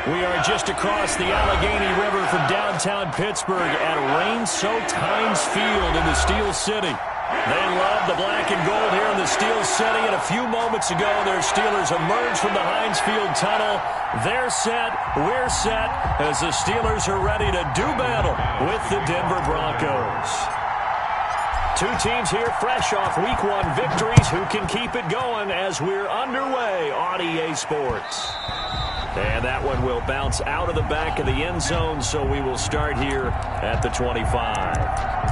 We are just across the Allegheny River from downtown Pittsburgh at Reign-Soaked Heinz Field in the Steel City. They love the black and gold here in the Steel City, and a few moments ago, their Steelers emerged from the Heinz Field tunnel. They're set, we're set, as the Steelers are ready to do battle with the Denver Broncos. Two teams here fresh off Week 1 victories who can keep it going as we're underway on EA Sports. And that one will bounce out of the back of the end zone, so we will start here at the 25.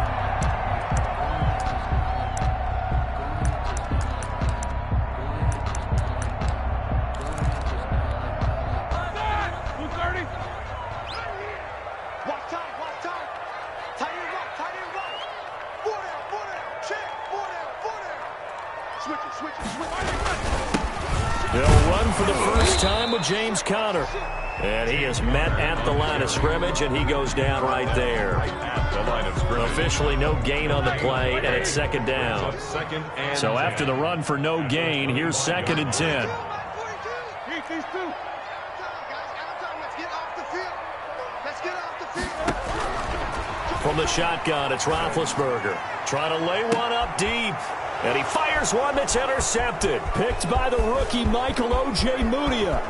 They'll run for the first time with James Conner. And he is met at the line of scrimmage, and he goes down right there. Officially no gain on the play, and it's second down. So after the run for no gain, here's 2nd and 10. From the shotgun, it's Roethlisberger. Trying to lay one up deep. And he fires one that's intercepted. Picked by the rookie, Michael Ojemudia.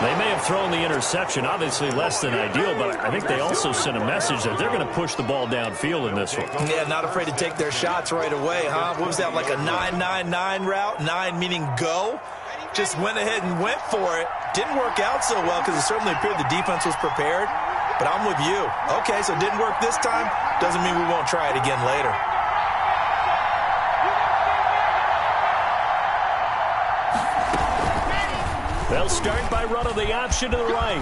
They may have thrown the interception, obviously less than ideal, but I think they also sent a message that they're going to push the ball downfield in this one. Yeah, not afraid to take their shots right away, huh? What was that, like a 9-9-9 route? 9 meaning go? Just went ahead and went for it. Didn't work out so well because it certainly appeared the defense was prepared. But I'm with you. Okay, so it didn't work this time. Doesn't mean we won't try it again later. They'll start by running the option to the right.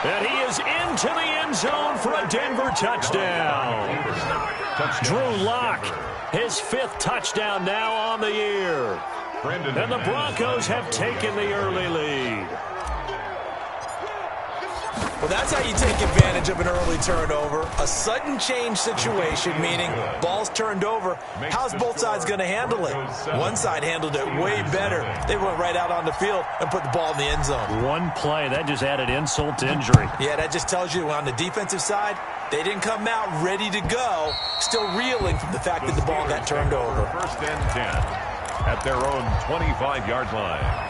And he is into the end zone for a Denver touchdown. Drew Lock, his 5th touchdown now on the year. And the Broncos have taken the early lead. Well, that's how you take advantage of an early turnover. A sudden change situation, meaning ball's turned over. How's both sides going to handle it? One side handled it way better. They went right out on the field and put the ball in the end zone. One play, that just added insult to injury. Yeah, that just tells you on the defensive side, they didn't come out ready to go, still reeling from the fact that the ball got turned over. 1st and 10 at their own 25-yard line.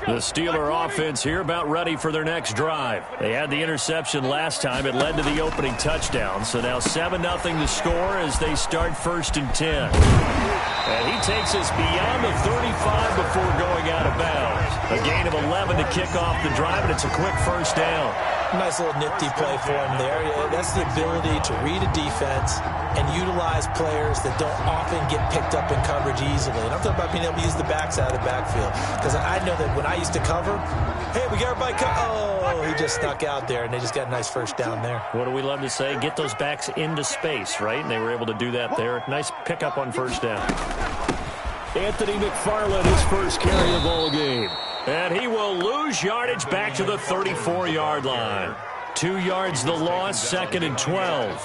The Steeler offense here about ready for their next drive. They had the interception last time. It led to the opening touchdown. So now 7-0 the score as they start 1st and 10. And he takes us beyond the 35 before going out of bounds. A gain of 11 to kick off the drive, and it's a quick 1st down. Nice little nifty play for him there. Yeah, that's the ability to read a defense and utilize players that don't often get picked up in coverage easily. And I'm talking about being able to use the backside of the backfield. Because I know that when I used to cover, hey, we got everybody oh, he just snuck out there, and they just got a nice 1st down there. What do we love to say? Get those backs into space, right? And they were able to do that there. Nice pickup on 1st down. Anthony McFarland, his 1st carry of the ball game. And he will lose yardage back to the 34-yard line. 2 yards the loss, 2nd and 12.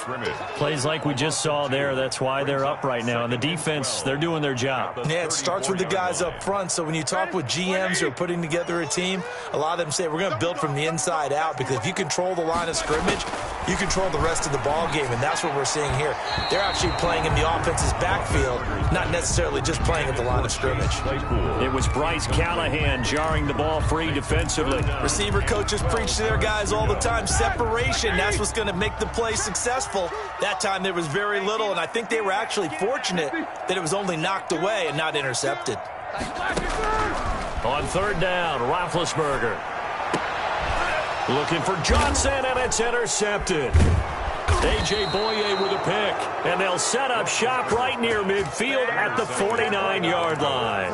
Plays like we just saw there. That's why they're up right now. And the defense, they're doing their job. Yeah, it starts with the guys up front. So when you talk with GMs who are putting together a team, a lot of them say we're going to build from the inside out, because if you control the line of scrimmage, you control the rest of the ball game, and that's what we're seeing here. They're actually playing in the offense's backfield, not necessarily just playing at the line of scrimmage. It was Bryce Callahan jarring the ball free defensively. Receiver coaches preach to their guys all the time. Separation, that's what's going to make the play successful. That time there was very little, and I think they were actually fortunate that it was only knocked away and not intercepted. On 3rd down, Roethlisberger. Looking for Johnson, and it's intercepted. A.J. Boye with a pick, and they'll set up shop right near midfield at the 49-yard line.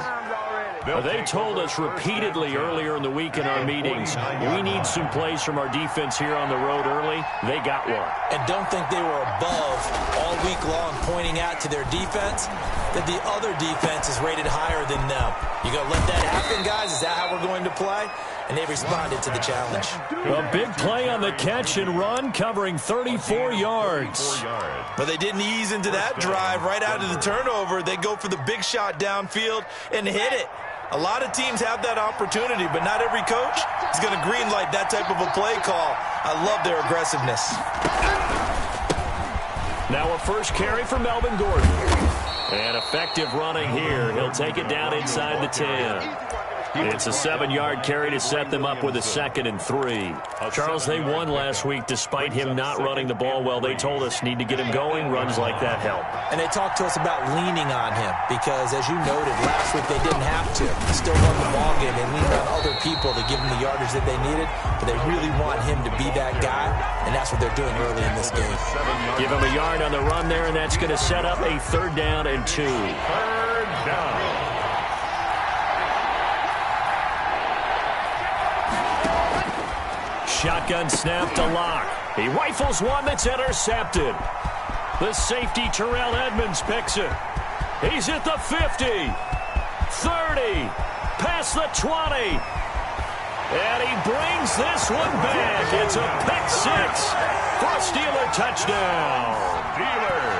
They told us repeatedly earlier in the week in our meetings, we need some plays from our defense here on the road early. They got one. And don't think they were above all week long pointing out to their defense that the other defense is rated higher than them. You going to let that happen, guys? Is that how we're going to play? and they responded to the challenge. A big play on the catch and run, covering 34 yards. But they didn't ease into that drive. Right out of the turnover, they go for the big shot downfield and hit it. A lot of teams have that opportunity, but not every coach is going to greenlight that type of a play call. I love their aggressiveness. Now a first carry for Melvin Gordon. And effective running here. He'll take it down inside the 10. It's a 7-yard carry to set them up with a 2nd and 3. Charles, they won last week despite him not running the ball well. They told us need to get him going. Runs like that help. And they talked to us about leaning on him because, as you noted, last week they didn't have to. They still won the ball game. They leaned on other people to give them the yardage that they needed, but they really want him to be that guy, and that's what they're doing early in this game. Give him a yard on the run there, and that's going to set up a 3rd down and 2. 3rd down. Shotgun snap to Locke. He rifles one that's intercepted. The safety, Terrell Edmonds, picks it. He's at the 50, 30, past the 20. And he brings this one back. It's a pick 6 for a Steeler touchdown.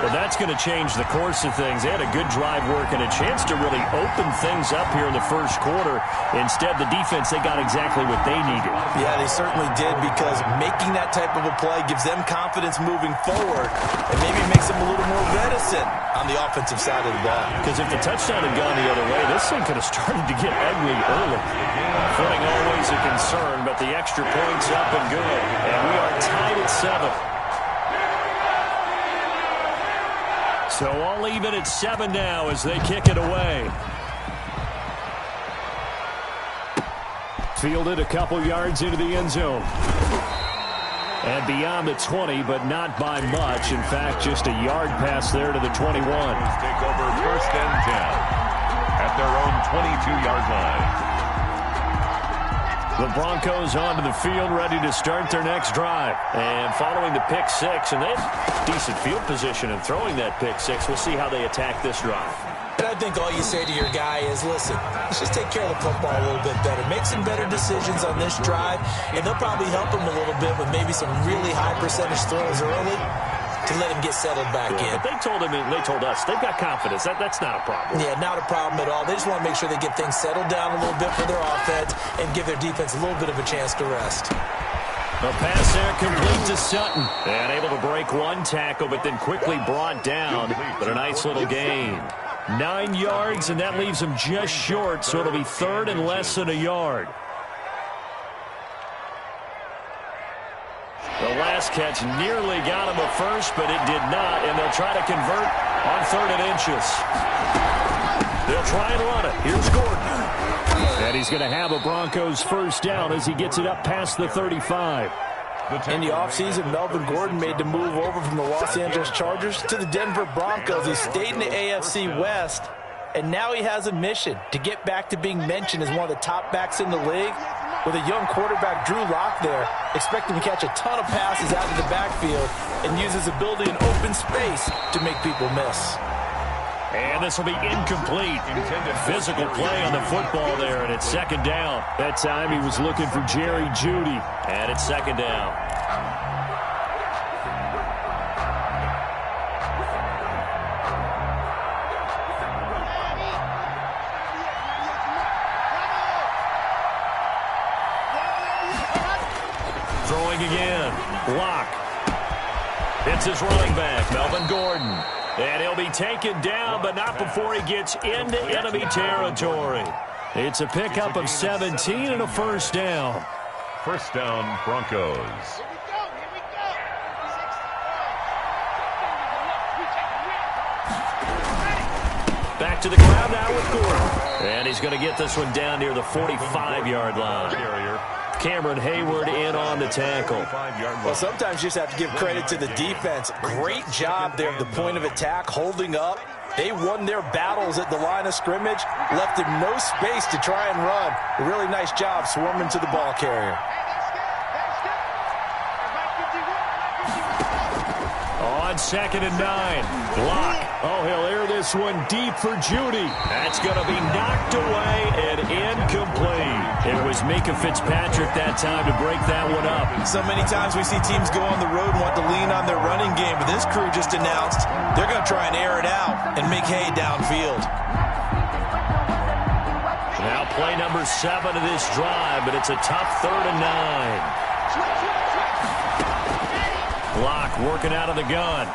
Well, that's going to change the course of things. They had a good drive work and a chance to really open things up here in the first quarter. Instead, the defense, they got exactly what they needed. Yeah, they certainly did, because making that type of a play gives them confidence moving forward and maybe makes them a little more reticent on the offensive side of the ball. Because if the touchdown had gone the other way, this thing could have started to get ugly early. Footing always a concern, but the extra point's up and good. And we are tied at 7. So all even at 7 now as they kick it away. Fielded a couple yards into the end zone. And beyond the 20, but not by much. In fact, just a yard pass there to the 21. Take over 1st and 10 at their own 22-yard line. The Broncos onto the field, ready to start their next drive. And following the pick 6, and they have decent field position in throwing that pick 6. We'll see how they attack this drive. And I think all you say to your guy is, listen, let's just take care of the football a little bit better. Make some better decisions on this drive, and they'll probably help him a little bit with maybe some really high percentage throws early to let him get settled back in. But they told him, and they told us, they've got confidence. That's not a problem. Yeah, not a problem at all. They just want to make sure they get things settled down a little bit for their offense and give their defense a little bit of a chance to rest. A pass there complete to Sutton. And able to break one tackle, but then quickly brought down. But a nice little gain. 9 yards, and that leaves him just short, so it'll be 3rd and less than a yard. The last catch nearly got him a first, but it did not, and they'll try to convert on 3rd and inches. They'll try and run it. Here's Gordon. And he's going to have a Broncos first down as he gets it up past the 35. In the offseason, Melvin Gordon made the move over from the Los Angeles Chargers to the Denver Broncos. He stayed in the AFC West, and now he has a mission to get back to being mentioned as one of the top backs in the league. With a young quarterback, Drew Lock, there, expect him to catch a ton of passes out of the backfield and use his ability in open space to make people miss. And this will be incomplete. Physical play on the football there, and it's 2nd down. That time he was looking for Jerry Jeudy, and it's 2nd down. Throwing again. Lock. It's his running back, Melvin Gordon. And he'll be taken down, but not before he gets into enemy territory. It's a pickup of 17 and a first down. 1st down, Broncos. Back to the ground now with Gordon. And he's going to get this one down near the 45-yard line. Cameron Hayward in on the tackle. Well, sometimes you just have to give credit to the defense. Great job there at the point of attack, holding up. They won their battles at the line of scrimmage, left him no space to try and run. A really nice job swarming to the ball carrier. On on 2nd and 9. Block. Oh, he'll air this one deep for Judy. That's going to be knocked away and incomplete. It was Minkah Fitzpatrick that time to break that one up. So many times we see teams go on the road and want to lean on their running game, but this crew just announced they're going to try and air it out and make hay downfield. Now play number 7 of this drive, but it's a tough 3rd and 9. Block working out of the gun.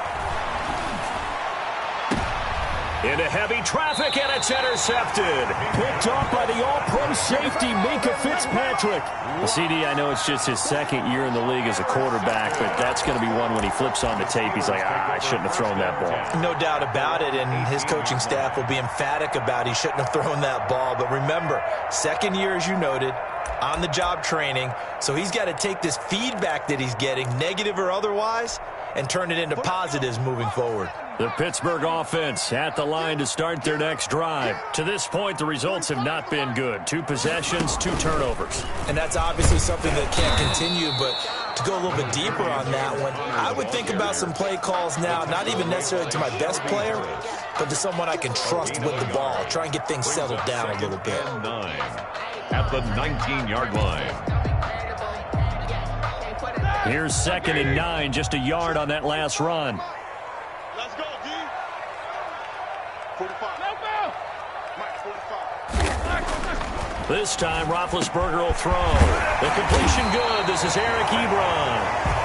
Into heavy traffic, and it's intercepted. Picked off by the all-pro safety, Minkah Fitzpatrick. CD, I know it's just his 2nd year in the league as a quarterback, but that's going to be one when he flips on the tape, he's like, I shouldn't have thrown that ball. No doubt about it, and his coaching staff will be emphatic about he shouldn't have thrown that ball. But remember, 2nd year, as you noted, on-the-job training, so he's got to take this feedback that he's getting, negative or otherwise, and turn it into positives moving forward. The Pittsburgh offense at the line to start their next drive. To this point, the results have not been good. 2 possessions, 2 turnovers. And that's obviously something that can't continue, but to go a little bit deeper on that one, I would think about some play calls now, not even necessarily to my best player, but to someone I can trust with the ball. Try and get things settled down a little bit. 9 at the 19-yard line. Here's 2nd and 9, just a yard on that last run. Let's go, D. 45. Mike, 45. This time, Roethlisberger will throw. The completion good. This is Eric Ebron.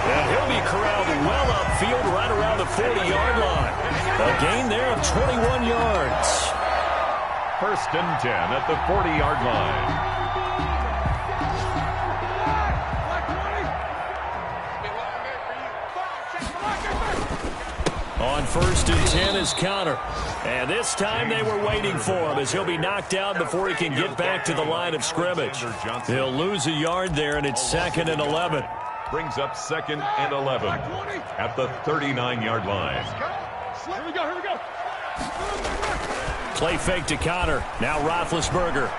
And he'll be corralled well upfield right around the 40-yard line. A gain there of 21 yards. 1st and 10 at the 40-yard line. On 1st and 10 is Conner. And this time they were waiting for him as he'll be knocked down before he can get back to the line of scrimmage. He'll lose a yard there, and it's 2nd and 11. Brings up 2nd and 11 at the 39-yard line. Here we go. Play fake to Conner. Now Roethlisberger.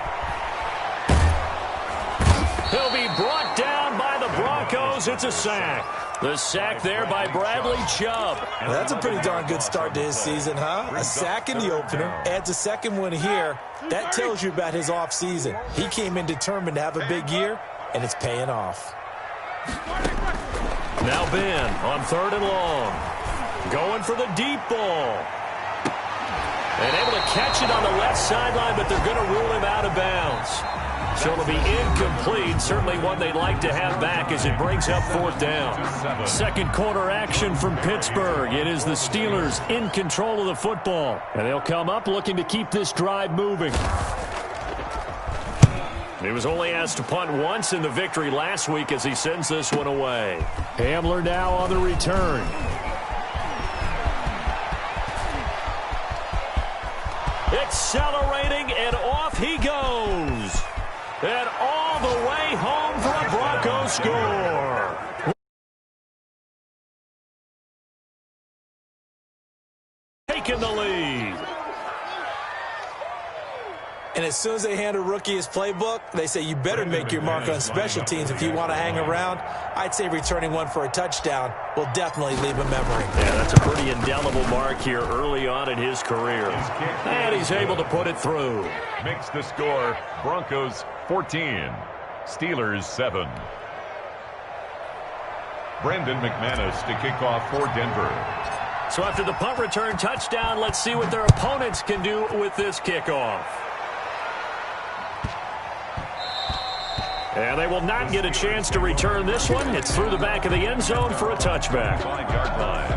He'll be brought down by the Broncos. It's a sack. The sack there by Bradley Chubb. Well, that's a pretty darn good start to his season, huh? A sack in the opener, adds a 2nd one here. That tells you about his offseason. He came in determined to have a big year, and it's paying off. Now Ben on 3rd and long. Going for the deep ball. And able to catch it on the left sideline, but they're going to rule him out of bounds. So it'll be incomplete. Certainly one they'd like to have back as it brings up 4th down. 2nd quarter action from Pittsburgh. It is the Steelers in control of the football. And they'll come up looking to keep this drive moving. He was only asked to punt once in the victory last week as he sends this one away. Hamler now on the return. Accelerating, and off he goes. And all the way home for a Broncos score. Taking the lead. And as soon as they hand a rookie his playbook, they say you better make your mark on special teams if you want to hang around. I'd say returning one for a touchdown will definitely leave a memory. Yeah, that's a pretty indelible mark here early on in his career. And he's able to put it through. Makes the score Broncos 14, Steelers 7. Brandon McManus to kick off for Denver. So after the punt return touchdown, let's see what their opponents can do with this kickoff. And they will not get a chance to return this one. It's through the back of the end zone for a touchback. 5-yard line.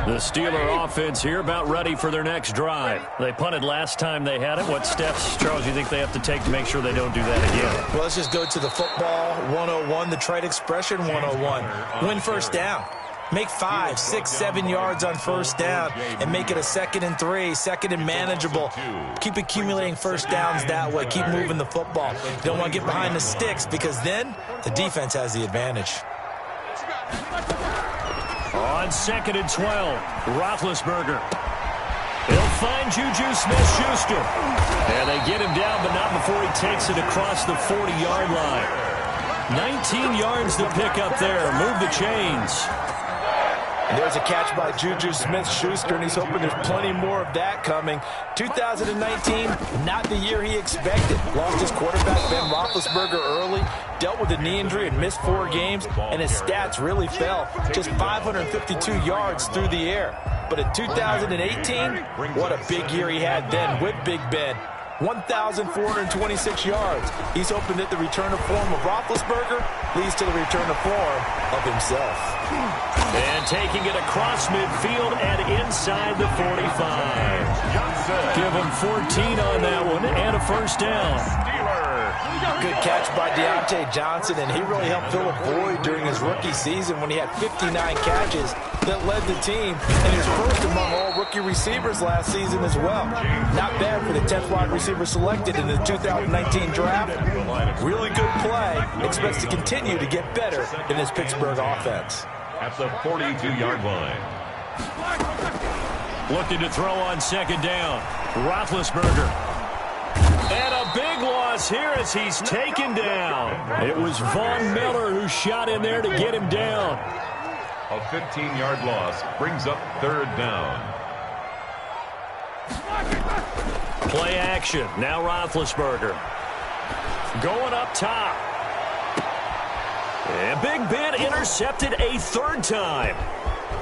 The Steeler offense here about ready for their next drive. They punted last time they had it. What steps, Charles, you think they have to take to make sure they don't do that again? Well, let's just go to the football 101, the trade expression 101. Win 1st down. Make 5, 6, 7 yards on 1st down and make it a 2nd and 3, 2nd and manageable. Keep accumulating 1st downs that way. Keep moving the football. You don't want to get behind the sticks because then the defense has the advantage. On 2nd and 12, Roethlisberger. He'll find Juju Smith-Schuster. And they get him down, but not before he takes it across the 40-yard line. 19 yards to pick up there. Move the chains. And there's a catch by Juju Smith-Schuster, and he's hoping there's plenty more of that coming. 2019, not the year he expected. Lost his quarterback, Ben Roethlisberger, early, dealt with a knee injury and missed 4 games, and his stats really fell. Just 552 yards through the air. But in 2018, what a big year he had then with Big Ben. 1,426 yards. He's hoping that the return of form of Roethlisberger leads to the return of form of himself. And taking it across midfield and inside the 45. Give him 14 on that one and a first down. Good catch by Deontay Johnson, and he really helped fill a void during his rookie season when he had 59 catches that led the team, and he's first among all rookie receivers last season as well. Not bad for the 10th wide receiver selected in the 2019 draft. Really good play. Expects to continue to get better in this Pittsburgh offense. At the 42-yard line. Looking to throw on second down. Roethlisberger. And a big loss here as he's taken down. It was Von Miller who shot in there to get him down. A 15-yard loss brings up third down. Play action. Now Roethlisberger. Going up top. And Big Ben intercepted a third time.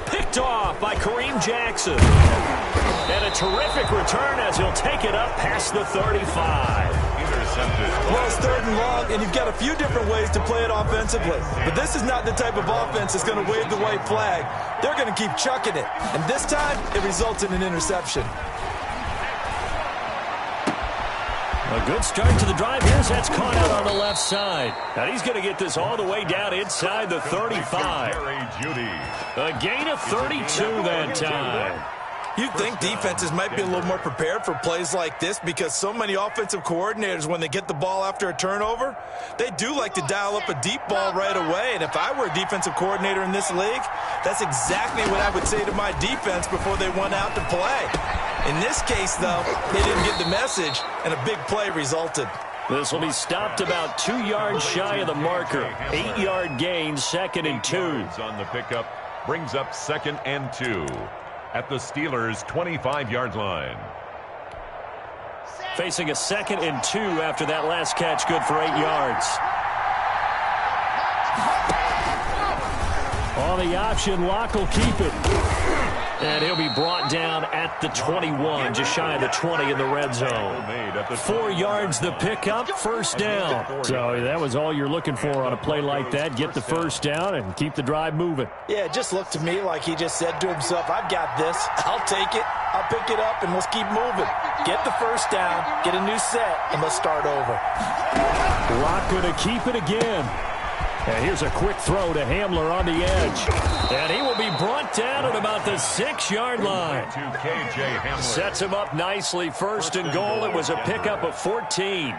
Picked off by Kareem Jackson. And a terrific return as he'll take it up past the 35. Well, it's third and long, and you've got a few different ways to play it offensively. But this is not the type of offense that's going to wave the white flag. They're going to keep chucking it. And this time, it results in an interception. A good start to the drive. Here's that's caught out on the left side. And he's going to get this all the way down inside the 35. A gain of 32 that time. You'd think defenses might be a little more prepared for plays like this because so many offensive coordinators, when they get the ball after a turnover, they do like to dial up a deep ball right away. And if I were a defensive coordinator in this league, that's exactly what I would say to my defense before they went out to play. In this case, though, they didn't get the message, and a big play resulted. This will be stopped about 2 yards shy of the marker. 8-yard gain, 2nd and 2. On the pickup brings up 2nd and 2 at the Steelers' 25-yard line. Facing a 2nd and 2 after that last catch, good for 8 yards. On the option, Locke will keep it. And he'll be brought down at the 21, just shy of the 20 in the red zone. 4 yards the pickup, first down. So that was all you're looking for on a play like that. Get the first down and keep the drive moving. Yeah, it just looked to me like he just said to himself, I've got this. I'll take it. I'll pick it up, and let's keep moving. Get the first down, get a new set, and let's start over. Locke going to keep it again. And here's a quick throw to Hamler on the edge. And he will be brought down at about the 6-yard line. Sets him up nicely. First and goal. It was a pickup of 14.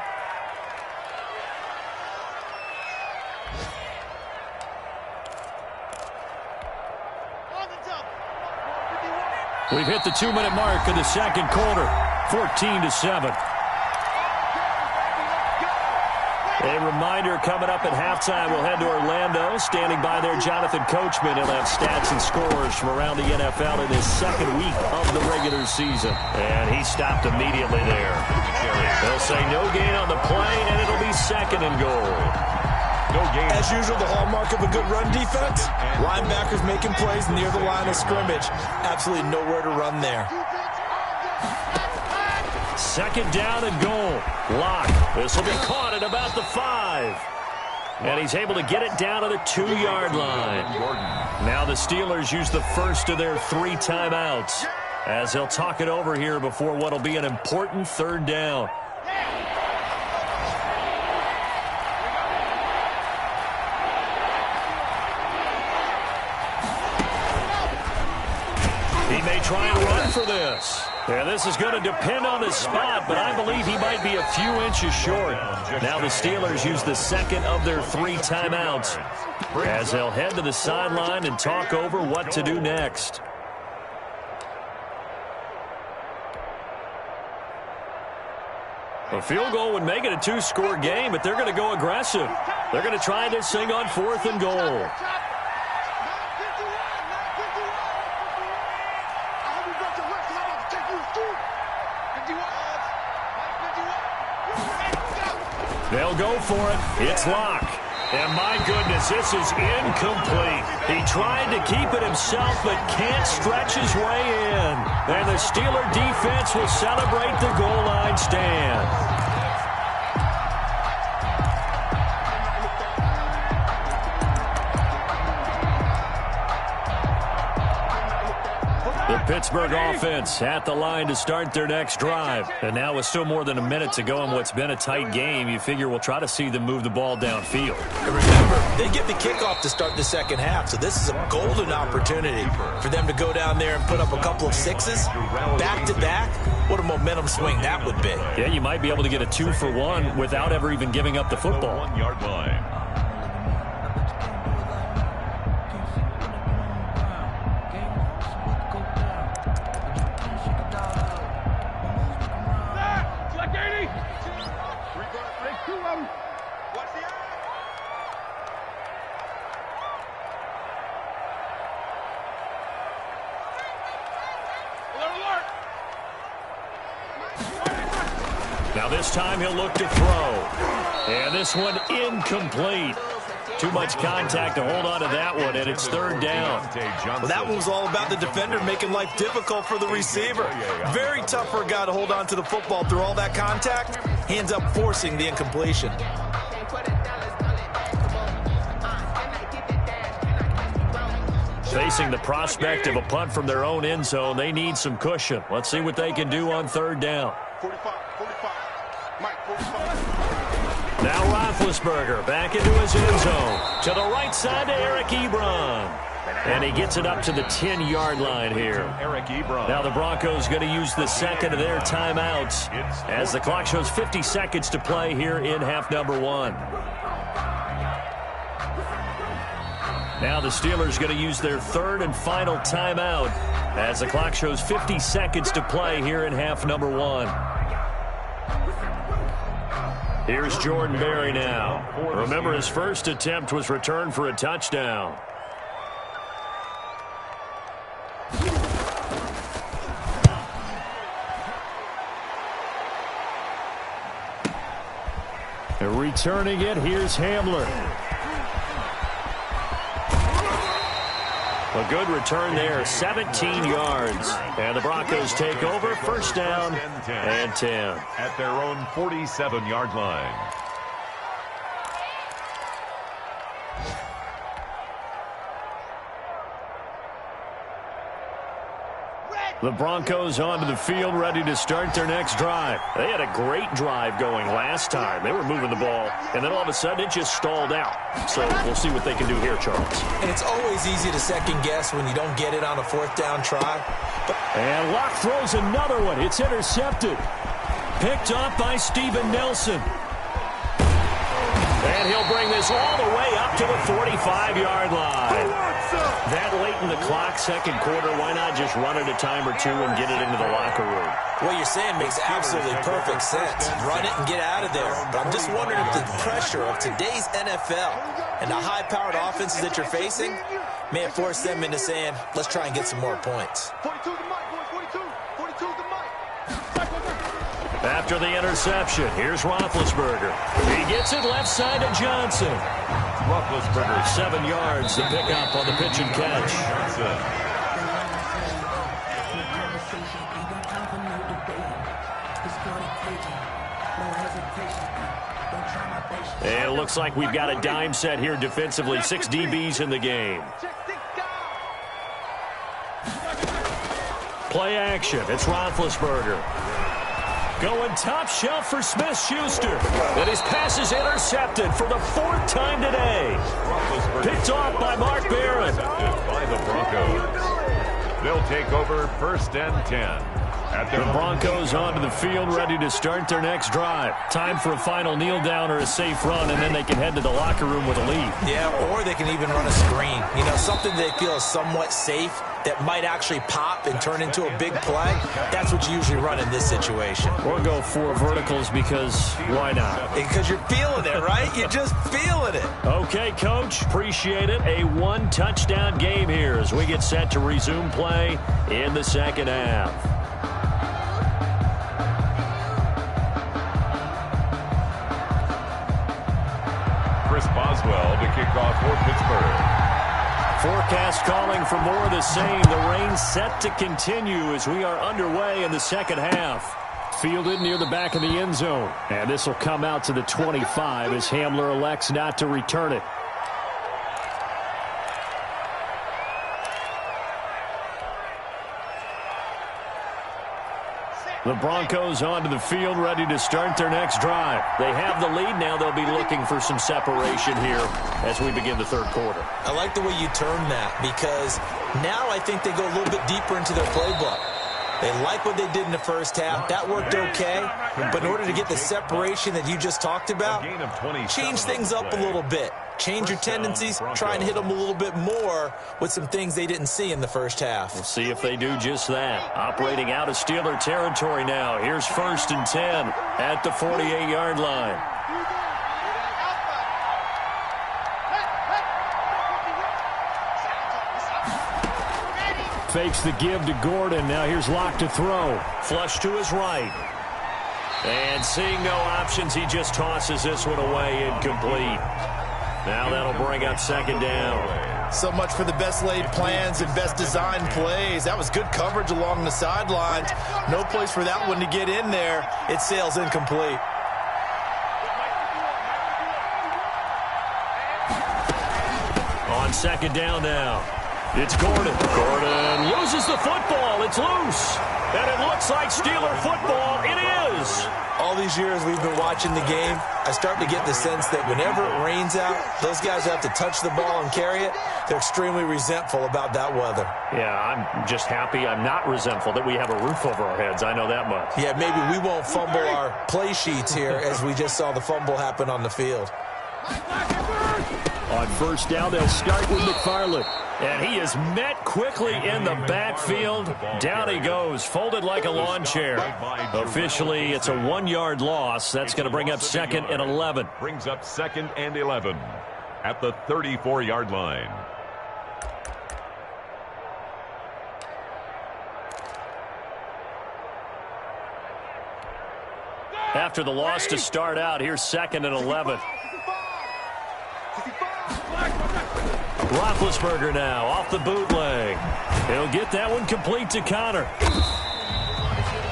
We've hit the 2-minute mark of the second quarter. 14-7. A reminder coming up at halftime, we'll head to Orlando. Standing by there, Jonathan Coachman. He'll have stats and scores from around the NFL in his second week of the regular season. And he stopped immediately there. They'll say no gain on the play, and it'll be 2nd and goal. No gain. As usual, the hallmark of a good run defense, linebackers making plays near the line of scrimmage. Absolutely nowhere to run there. 2nd down and goal. Locke. This will be caught at about the 5. And he's able to get it down to the 2-yard line. Now the Steelers use the first of their 3 timeouts as they'll talk it over here before what will be an important 3rd down. He may try and run for this. Yeah, this is going to depend on his spot, but I believe he might be a few inches short. Now the Steelers use the 2nd of their 3 timeouts as they'll head to the sideline and talk over what to do next. A field goal would make it a 2-score game, but they're going to go aggressive. They're going to try this thing on 4th and goal. They'll go for it. It's Locke. And my goodness, this is incomplete. He tried to keep it himself, but can't stretch his way in. And the Steeler defense will celebrate the goal line stand. The Pittsburgh offense at the line to start their next drive. And now with still more than a minute to go in what's been a tight game, you figure we'll try to see them move the ball downfield. And remember, they get the kickoff to start the second half, so this is a golden opportunity for them to go down there and put up a couple of sixes back-to-back. What a momentum swing that would be. Yeah, you might be able to get a 2-for-1 without ever even giving up the football. 1-yard line. Now this time he'll look to throw. And this one incomplete. Too much contact to hold on to that one, and it's 3rd down. Well, that one was all about the defender making life difficult for the receiver. Very tough for a guy to hold on to the football through all that contact. He ends up forcing the incompletion. Facing the prospect of a punt from their own end zone, they need some cushion. Let's see what they can do on 3rd down. 45. Mike, 45. Now Roethlisberger back into his end zone. To the right side to Eric Ebron. And he gets it up to the 10-yard line here. Eric Ebron. Now the Broncos going to use the second of their timeouts as the clock shows 50 seconds to play here in half number 1. Now the Steelers going to use their 3rd and final timeout as the clock shows 50 seconds to play here in half number 1. Here's Jordan Berry now. Remember, his first attempt was returned for a touchdown. Returning it, here's Hamler. A good return there, 17 yards. And the Broncos take over, 1st down and 10. At their own 47-yard line. The Broncos onto the field, ready to start their next drive. They had a great drive going last time. They were moving the ball, and then all of a sudden it just stalled out. So we'll see what they can do here, Charles. And it's always easy to second-guess when you don't get it on a 4th down try. And Locke throws another one. It's intercepted. Picked up by Steven Nelson. And he'll bring this all the way up to the 45-yard line. That late in the clock, second quarter, why not just run it a time or two and get it into the locker room? What you're saying makes absolutely perfect sense. Run it and get out of there. But I'm just wondering if the pressure of today's NFL and the high-powered offenses that you're facing may have forced them into saying, let's try and get some more points. 42 to Mike, boys. 42 to Mike. After the interception, here's Roethlisberger. He gets it left side to Johnson. Roethlisberger, 7 yards to pick up on the pitch and catch. And it looks like we've got a dime set here defensively. 6 DBs in the game. Play action. It's Roethlisberger. Going top shelf for Smith-Schuster. And his pass is intercepted for the 4th time today. Picked off by Mark Barron. By the Broncos. They'll take over 1st and 10. The Broncos onto the field, ready to start their next drive. Time for a final kneel down or a safe run, and then they can head to the locker room with a lead. Yeah, or they can even run a screen. You know, something they feel is somewhat safe that might actually pop and turn into a big play, that's what you usually run in this situation. Or go 4 verticals because why not? Because you're feeling it, right? You're just feeling it. Okay, Coach. Appreciate it. A 1-touchdown game here as we get set to resume play in the second half. Chris Boswell to kick off for Pittsburgh. Forecast calling for more of the same. The rain set to continue as we are underway in the second half. Fielded near the back of the end zone. And this will come out to the 25 as Hamler elects not to return it. The Broncos onto the field, ready to start their next drive. They have the lead. Now they'll be looking for some separation here as we begin the third quarter. I like the way you turn that because now I think they go a little bit deeper into their playbook. They like what they did in the first half. That worked okay. But in order to get the separation that you just talked about, change things up a little bit. Change your tendencies. Try and hit them a little bit more with some things they didn't see in the first half. We'll see if they do just that. Operating out of Steeler territory now. Here's 1st and 10 at the 48-yard line. Fakes the give to Gordon. Now here's Locke to throw. Flush to his right. And seeing no options, he just tosses this one away, incomplete. Now that'll bring up second down. So much for the best laid plans and best designed plays. That was good coverage along the sidelines. No place for that one to get in there. It sails incomplete. On second down now. It's Gordon. Gordon loses the football. It's loose. And it looks like Steeler football. It is. All these years we've been watching the game, I start to get the sense that whenever it rains out, those guys have to touch the ball and carry it. They're extremely resentful about that weather. Yeah, I'm just happy I'm not resentful that we have a roof over our heads. I know that much. Yeah, maybe we won't fumble our play sheets here as we just saw the fumble happen on the field. On first down, they'll start with McFarland. And he is met quickly in the backfield. Down he goes, folded like a lawn chair. Officially, it's a 1-yard loss. That's going to bring up 2nd and 11. Brings up 2nd and 11 at the 34-yard line. After the loss to start out, here's 2nd and 11. Roethlisberger now off the bootleg. He'll get that one complete to Connor.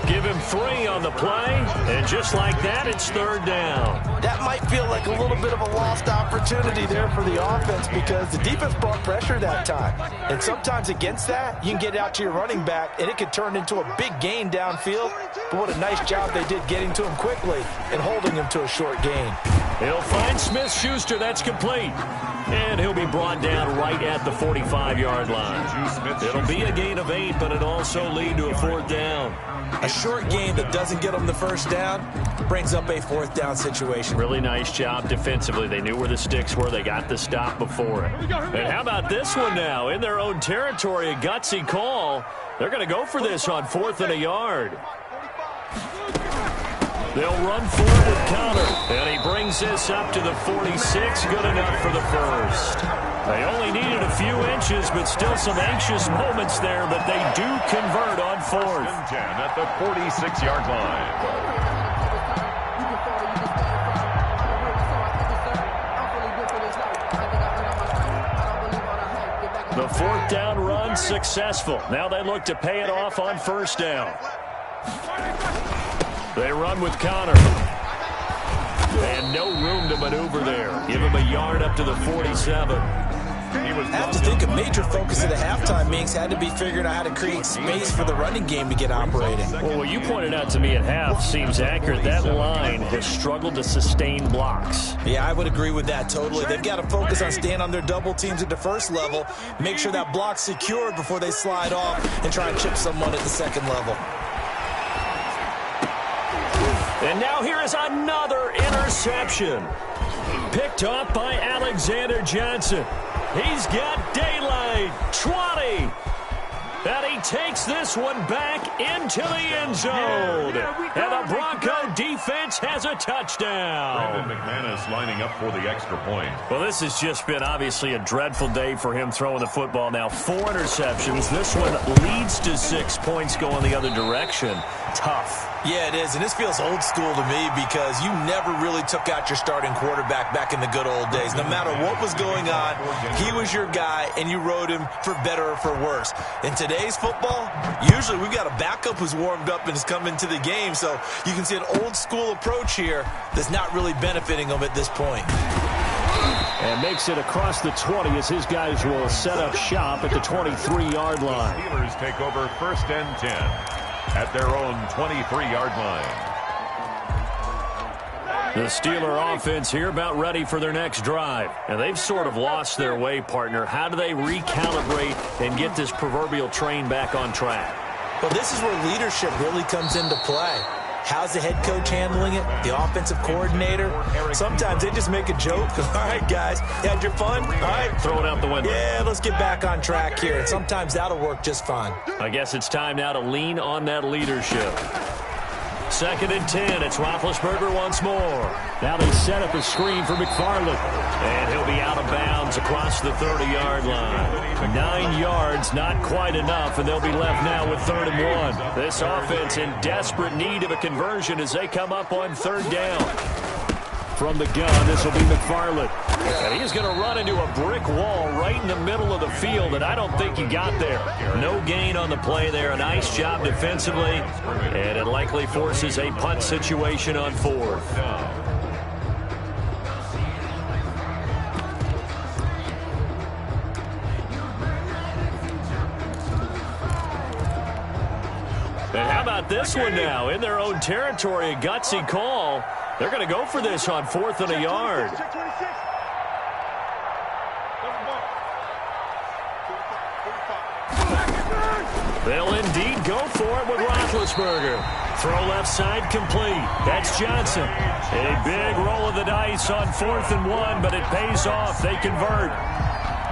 Give him 3 on the play, and just like that, it's 3rd down. That might feel like a little bit of a lost opportunity there for the offense because the defense brought pressure that time. And sometimes against that, you can get out to your running back, and it could turn into a big gain downfield. But what a nice job they did getting to him quickly and holding him to a short gain. He'll find Smith-Schuster. That's complete. And he'll be brought down right at the 45-yard line. It'll be a gain of 8, but it'll also lead to a 4th down. A short gain that doesn't get them the first down brings up a 4th down situation. Really nice job defensively. They knew where the sticks were. They got the stop before it. And how about this one now? In their own territory, a gutsy call. They're going to go for this on 4th and a yard. They'll run forward with Connor. And he brings this up to the 46. Good enough for the first. They only needed a few inches, but still some anxious moments there. But they do convert on 4th. 10 at the 46-yard line. The 4th down run successful. Now they look to pay it off on 1st down. They run with Connor. And no room to maneuver there. Give him a yard up to the 47. I have to think a major focus of the halftime meetings had to be figuring out how to create space for the running game to get operating. Well, what you pointed out to me at half seems accurate. That line has struggled to sustain blocks. Yeah, I would agree with that totally. They've got to focus on staying on their double teams at the first level, make sure that block's secured before they slide off and try and chip someone at the second level. And now here is another interception. Picked off by Alexander Johnson. He's got daylight. 20. And he takes this one back into the end zone. And the Bronco defense has a touchdown. Brandon McManus lining up for the extra point. Well, this has just been obviously a dreadful day for him throwing the football. Now 4 interceptions. This one leads to 6 points going the other direction. Tough. Yeah, it is, and this feels old school to me because you never really took out your starting quarterback back in the good old days. No matter what was going on, he was your guy, and you rode him for better or for worse. In today's football, usually we've got a backup who's warmed up and has come into the game, so you can see an old school approach here that's not really benefiting him at this point. And makes it across the 20 as his guys will set up shop at the 23-yard line. The Steelers take over 1st and 10 at their own 23-yard line. The Steeler offense here about ready for their next drive. And they've sort of lost their way, partner. How do they recalibrate and get this proverbial train back on track? Well, this is where leadership really comes into play. How's the head coach handling it? The offensive coordinator? Sometimes they just make a joke. All right, guys, you had your fun? All right. Throw it out the window. Yeah, let's get back on track here. And sometimes that'll work just fine. I guess it's time now to lean on that leadership. 2nd and 10. It's Roethlisberger once more. Now they set up a screen for McFarland. And he'll be out of bounds across the 30-yard line. 9 yards, not quite enough, and they'll be left now with 3rd and 1. This offense in desperate need of a conversion as they come up on 3rd down. From the gun, this will be McFarland. And he's going to run into a brick wall right in the middle of the field, and I don't think he got there. No gain on the play there. A nice job defensively, and it likely forces a punt situation on 4th. And how about this one now? In their own territory, a gutsy call. They're going to go for this on 4th and a yard. They'll indeed go for it with Roethlisberger. Throw left side complete. That's Johnson. A big roll of the dice on 4th and 1, but it pays off. They convert.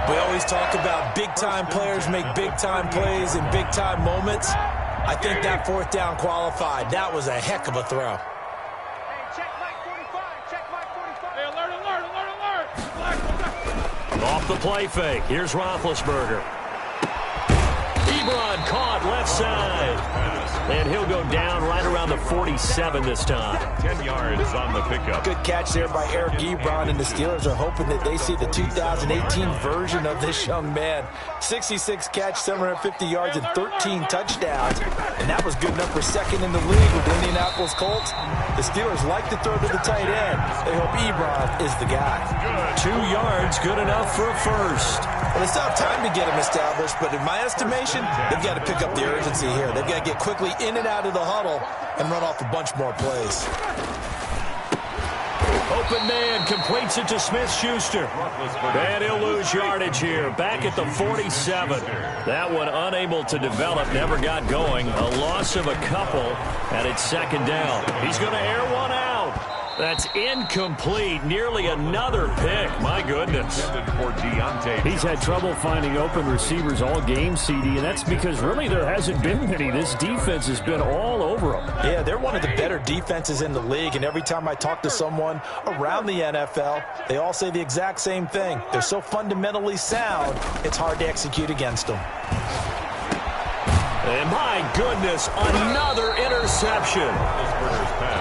We always talk about big-time players make big-time plays in big-time moments. I think that 4th down qualified. That was a heck of a throw. Off the play fake. Here's Roethlisberger. Ebron caught left side. And he'll go down right around the 47 this time. 10 yards on the pickup. Good catch there by Eric Ebron, and the Steelers are hoping that they see the 2018 version of this young man. 66 catch, 750 yards, and 13 touchdowns. And that was good enough for 2nd in the league with the Indianapolis Colts. The Steelers like to throw to the tight end. They hope Ebron is the guy. 2 yards, good enough for a first. Well, they still have time to get him established, but in my estimation, they've got to pick up the urgency here. They've got to get quickly in and out of the huddle and run off a bunch more plays. Open man completes it to Smith-Schuster. And he'll lose yardage here. Back at the 47. That one unable to develop, never got going. A loss of a couple, and it's 2nd down. He's going to air one out. That's incomplete. Nearly another pick. My goodness. He's had trouble finding open receivers all game, CD, and that's because really there hasn't been many. This defense has been all over them. Yeah, they're one of the better defenses in the league, and every time I talk to someone around the NFL, they all say the exact same thing. They're so fundamentally sound, it's hard to execute against them. And my goodness, another interception.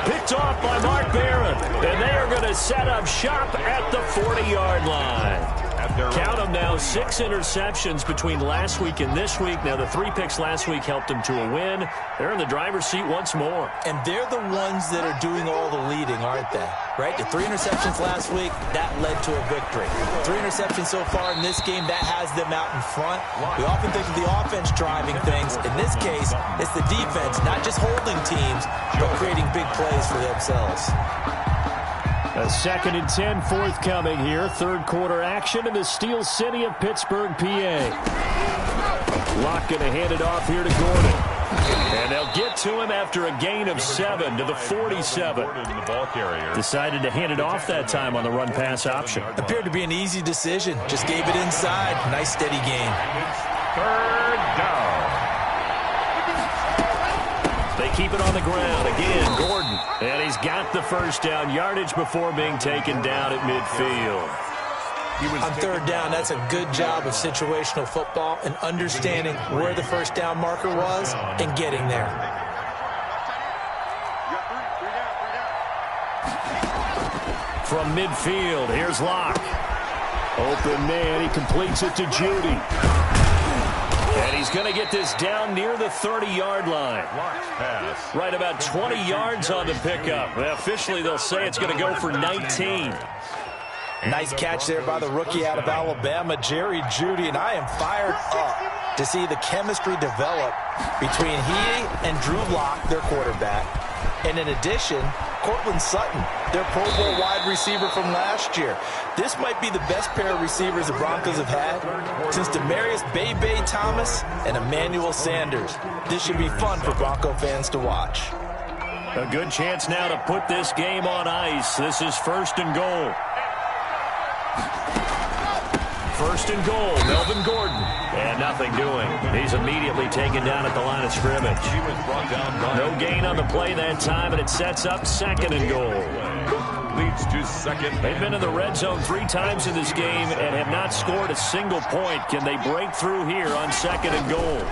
Picked off by Mark Barron. And they are going to set up shop at the 40-yard line. Count them now, 6 interceptions between last week and this week. Now, the 3 picks last week helped them to a win. They're in the driver's seat once more. And they're the ones that are doing all the leading, aren't they? Right? The 3 interceptions last week, that led to a victory. 3 interceptions so far in this game, that has them out in front. We often think of the offense driving things. In this case, it's the defense, not just holding teams, but creating big plays for themselves. A 2nd and 10 forthcoming here. 3rd quarter action in the Steel City of Pittsburgh, PA. Locke going to hand it off here to Gordon. And they'll get to him after a gain of 7 to the 47. Decided to hand it off that time on the run-pass option. Appeared to be an easy decision. Just gave it inside. Nice steady gain. 3rd down. keep it on the ground. Again, Gordon. And he's got the first down yardage before being taken down at midfield. On third down, that's a good job of situational football and understanding where the first down marker was and getting there. From midfield, here's Locke. Open man, he completes it to Judy. And he's going to get this down near the 30-yard line. Right about 20 yards on the pickup. Well, officially, they'll say it's going to go for 19. Nice catch there by the rookie out of Alabama, Jerry Jeudy, and I am fired up to see the chemistry develop between he and Drew Lock, their quarterback, and in addition, Cortland Sutton, their Pro Bowl wide receiver from last year. This might be the best pair of receivers the Broncos have had since Demaryius Bebe Thomas and Emmanuel Sanders. This should be fun for Bronco fans to watch. A good chance now to put this game on ice. This is first and goal. First and goal, Melvin Gordon. And nothing doing. He's immediately taken down at the line of scrimmage. No gain on the play that time, and it sets up second and goal. Leads to second. They've been in the red zone 3 times in this game and have not scored a single point. Can they break through here on second and goal?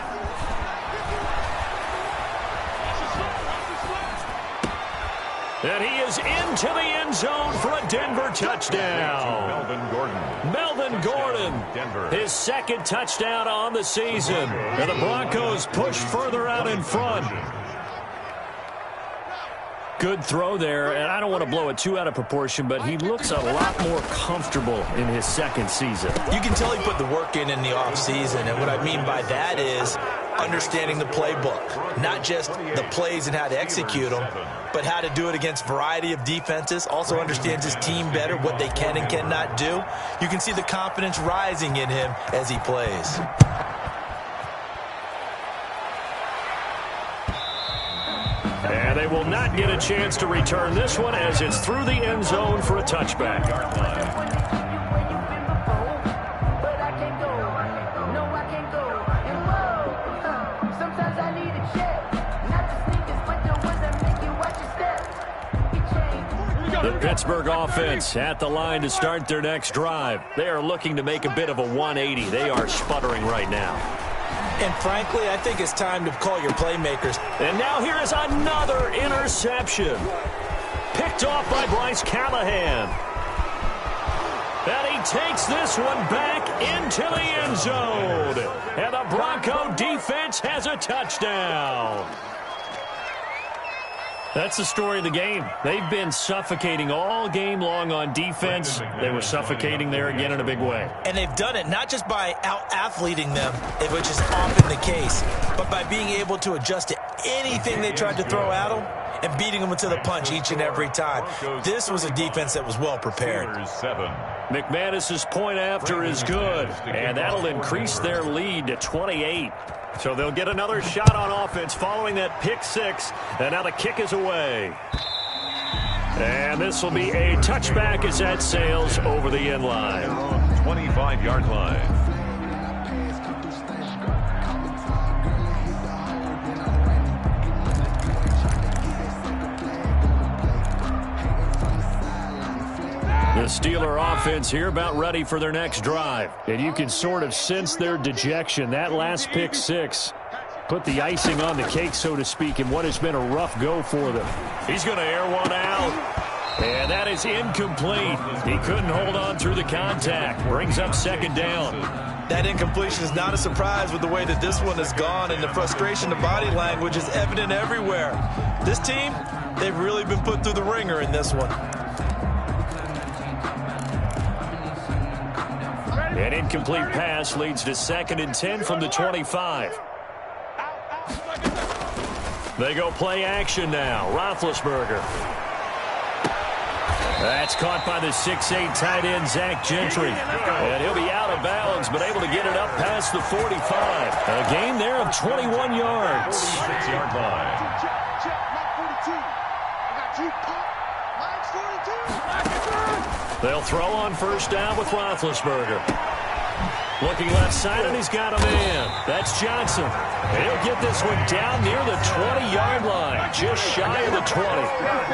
And he is into the end zone for a Denver touchdown. Melvin Gordon, Denver. His second touchdown on the season. And the Broncos push further out in front. Good throw there, and I don't want to blow it too out of proportion, but he looks a lot more comfortable in his second season. You can tell he put the work in the offseason, and what I mean by that is understanding the playbook. Not just the plays and how to execute them, but how to do it against a variety of defenses. Also understands his team better, what they can and cannot do. You can see the confidence rising in him as he plays. And they will not get a chance to return this one as it's through the end zone for a touchback. The Pittsburgh offense at the line to start their next drive. They are looking to make a bit of a 180. They are sputtering right now. And frankly, I think it's time to call your playmakers. And now here is another interception. Picked off by Bryce Callahan. And he takes this one back into the end zone. And the Bronco defense has a touchdown. That's the story of the game. They've been suffocating all game long on defense. They were suffocating there again in a big way. And they've done it not just by out-athleting them, which is often the case, but by being able to adjust to anything they tried to throw at them and beating them into the punch each and every time. This was a defense that was well prepared. McManus's point after is good, and that'll increase their lead to 28. So they'll get another shot on offense following that pick six, and now the kick is away. And this will be a touchback as that sails over the end line. 25-yard line. The Steeler offense here about ready for their next drive. And you can sort of sense their dejection. That last pick six put the icing on the cake, so to speak, in what has been a rough go for them. He's going to air one out. And that is incomplete. He couldn't hold on through the contact. Brings up second down. That incompletion is not a surprise with the way that this one has gone, and the frustration, the body language is evident everywhere. This team, they've really been put through the ringer in this one. An incomplete pass leads to 2nd and 10 from the 25. They go play action now. Roethlisberger. That's caught by the 6'8 tight end, Zach Gentry. And he'll be out of bounds, but able to get it up past the 45. A gain there of 21 yards. 6-yard line. They'll throw on first down with Roethlisberger. Looking left side, and he's got a man. That's Johnson. He'll get this one down near the 20-yard line, just shy of the 20.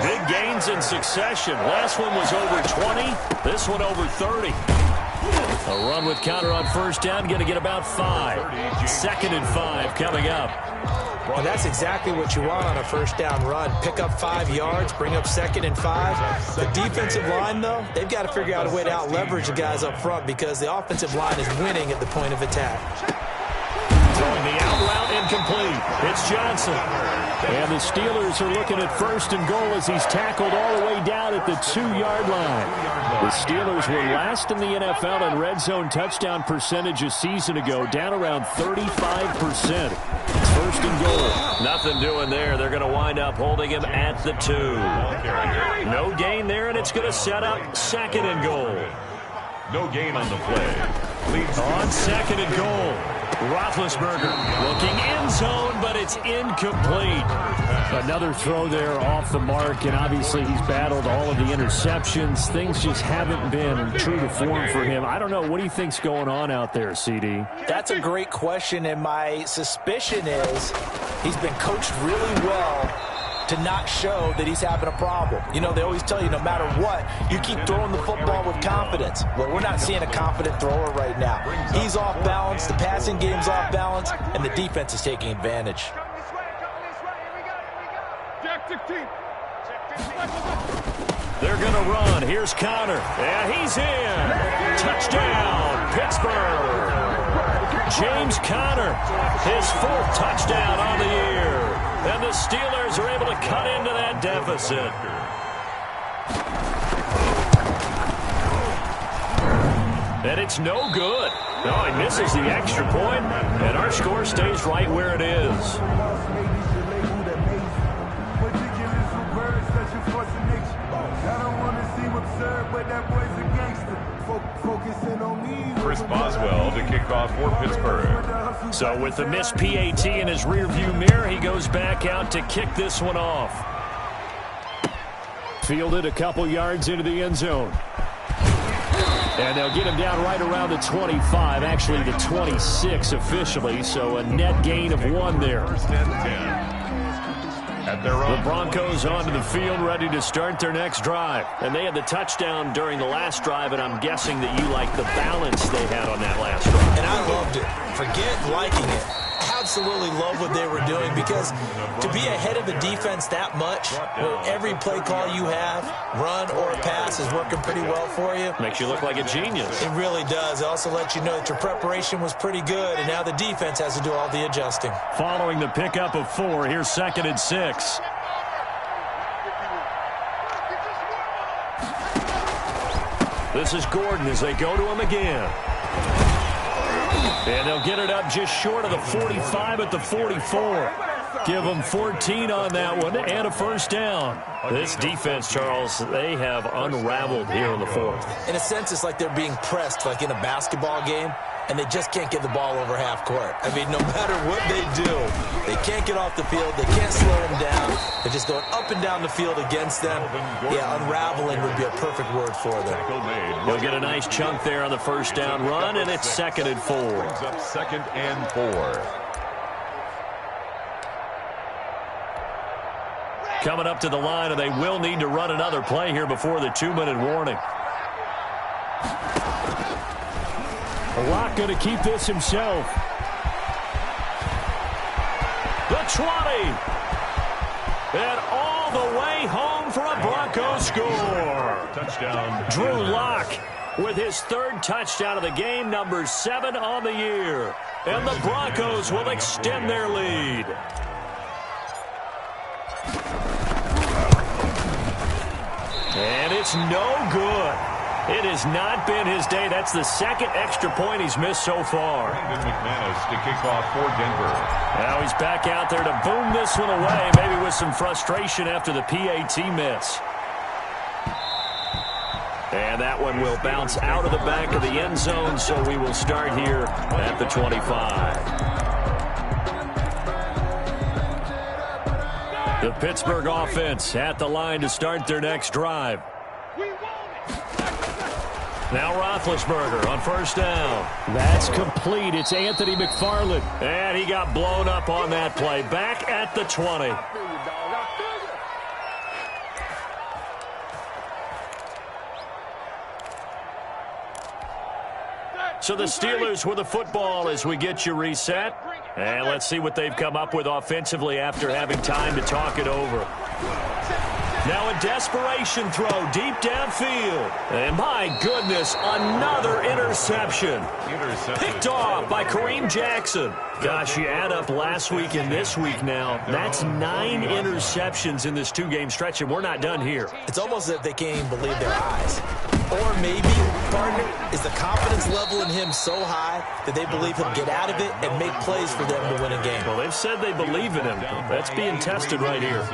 Big gains in succession. Last one was over 20. This one over 30. A run with counter on first down, going to get about 5. 2nd and 5 coming up. Well, that's exactly what you want on a first down run. Pick up 5 yards, bring up 2nd and 5. The defensive line, though, they've got to figure out a way to out-leverage the guys up front because the offensive line is winning at the point of attack. Throwing the out route incomplete. It's Johnson. And the Steelers are looking at 1st and goal as he's tackled all the way down at the 2-yard line. The Steelers were last in the NFL in red zone touchdown percentage a season ago, down around 35%. It's 1st and goal. Nothing doing there. They're going to wind up holding him at the 2. No gain there, and it's going to set up 2nd and goal. No gain on the play. On 2nd and goal. Roethlisberger looking end zone, but it's incomplete. Another throw there off the mark, and obviously he's battled all of the interceptions. Things just haven't been true to form for him. I don't know. What do you think's going on out there, CD? That's a great question, and my suspicion is he's been coached really well to not show that he's having a problem. You know, they always tell you no matter what, you keep throwing the football with confidence. Well, we're not seeing a confident thrower right now. He's off balance, the passing game's off balance, and the defense is taking advantage. They're going to run. Here's Conner. Yeah, he's in. Touchdown, Pittsburgh. James Conner, his 4th touchdown on the year. And the Steelers are able to cut into that deficit. And it's no good. No, he misses the extra point, and our score stays right where it is. Chris Boswell to kick off for Pittsburgh. So with the missed PAT in his rearview mirror, he goes back out to kick this one off. Fielded a couple yards into the end zone. And they'll get him down right around the 25, actually the 26 officially, so a net gain of 1 there. 1st and 10. At their own the Broncos onto the field, ready to start their next drive. And they had the touchdown during the last drive, and I'm guessing that you like the balance they had on that last drive. And I loved it. Forget liking it. Absolutely love what they were doing because to be ahead of a defense that much, where every play call you have, run or a pass, is working pretty well for you. Makes you look like a genius. It really does. It also lets you know that your preparation was pretty good, and now the defense has to do all the adjusting. Following the pickup of 4, here's 2nd and 6. This is Gordon as they go to him again. And they'll get it up just short of the 45 at the 44. Give them 14 on that one and a 1st down. This defense, Charles, they have unraveled here in the 4th. In a sense, it's like they're being pressed like in a basketball game, and they just can't get the ball over half court. I mean, no matter what they do, they can't get off the field. They can't slow them down. They're just going up and down the field against them. Yeah, unraveling would be a perfect word for them. They'll get a nice chunk there on the 1st down run, and it's 2nd and 4. Brings up 2nd and 4. Coming up to the line, and they will need to run another play here before the 2-minute warning. Locke going to keep this himself. The 20. And all the way home for a Broncos score. Touchdown. Drew Locke with his 3rd touchdown of the game, number 7 on the year. And the Broncos will extend their lead. And it's no good. It has not been his day. That's the 2nd extra point he's missed so far. Brandon McManus to kick off for Denver. Now he's back out there to boom this one away, maybe with some frustration after the PAT miss. And that one will bounce out of the back of the end zone, so we will start here at the 25. The Pittsburgh offense at the line to start their next drive. Now Roethlisberger on first down. That's complete. It's Anthony McFarland. And he got blown up on that play. Back at the 20. So the Steelers with the football as we get you reset. And let's see what they've come up with offensively after having time to talk it over. Now a desperation throw deep downfield. And my goodness, another interception. Picked off by Kareem Jackson. Gosh, you add up last week and this week now. That's 9 interceptions in this 2-game stretch, and we're not done here. It's almost as if they can't even believe their eyes. Or maybe, partner, is the confidence level in him so high that they believe he'll get out of it and make plays for them to win a game. Well, they've said they believe in him. That's being tested right here.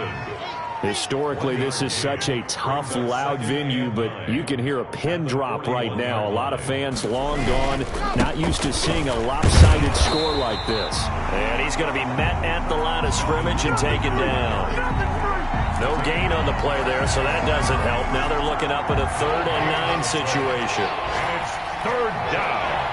Historically, this is such a tough, loud venue, but you can hear a pin drop right now. A lot of fans long gone, not used to seeing a lopsided score like this. And he's going to be met at the line of scrimmage and taken down. No gain on the play there, so that doesn't help. Now they're looking up at a 3rd and 9 situation. And it's 3rd down.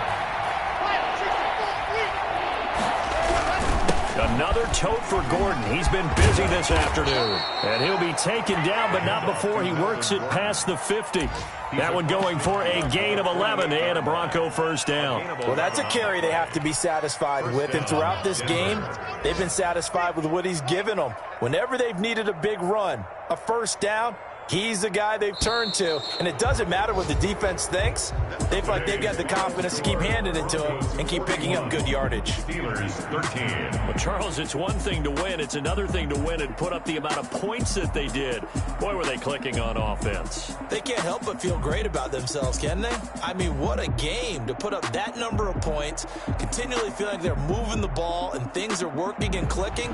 Another tote for Gordon. He's been busy this afternoon. And he'll be taken down, but not before he works it past the 50. That one going for a gain of 11 and a Bronco first down. Well, that's a carry they have to be satisfied with. And throughout this game, they've been satisfied with what he's given them. Whenever they've needed a big run, a first down, he's the guy they've turned to. And it doesn't matter what the defense thinks. They feel like they've got the confidence to keep handing it to him and keep picking up good yardage. Steelers 13. Well, Charles, it's one thing to win. It's another thing to win and put up the amount of points that they did. Boy, were they clicking on offense. They can't help but feel great about themselves, can they? I mean, what a game to put up that number of points, continually feel like they're moving the ball and things are working and clicking.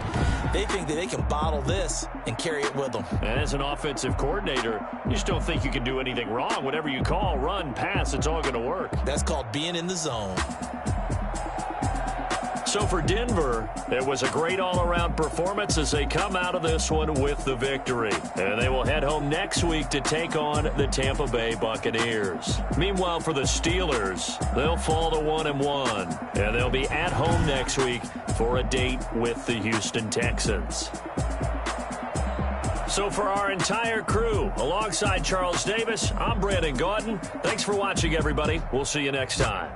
They think that they can bottle this and carry it with them. And as an offensive coordinator, you just don't think you can do anything wrong. Whatever you call, run, pass, it's all going to work. That's called being in the zone. So for Denver, it was a great all-around performance as they come out of this one with the victory. And they will head home next week to take on the Tampa Bay Buccaneers. Meanwhile, for the Steelers, they'll fall to 1-1. And they'll be at home next week for a date with the Houston Texans. So for our entire crew, alongside Charles Davis, I'm Brandon Gaudin. Thanks for watching, everybody. We'll see you next time.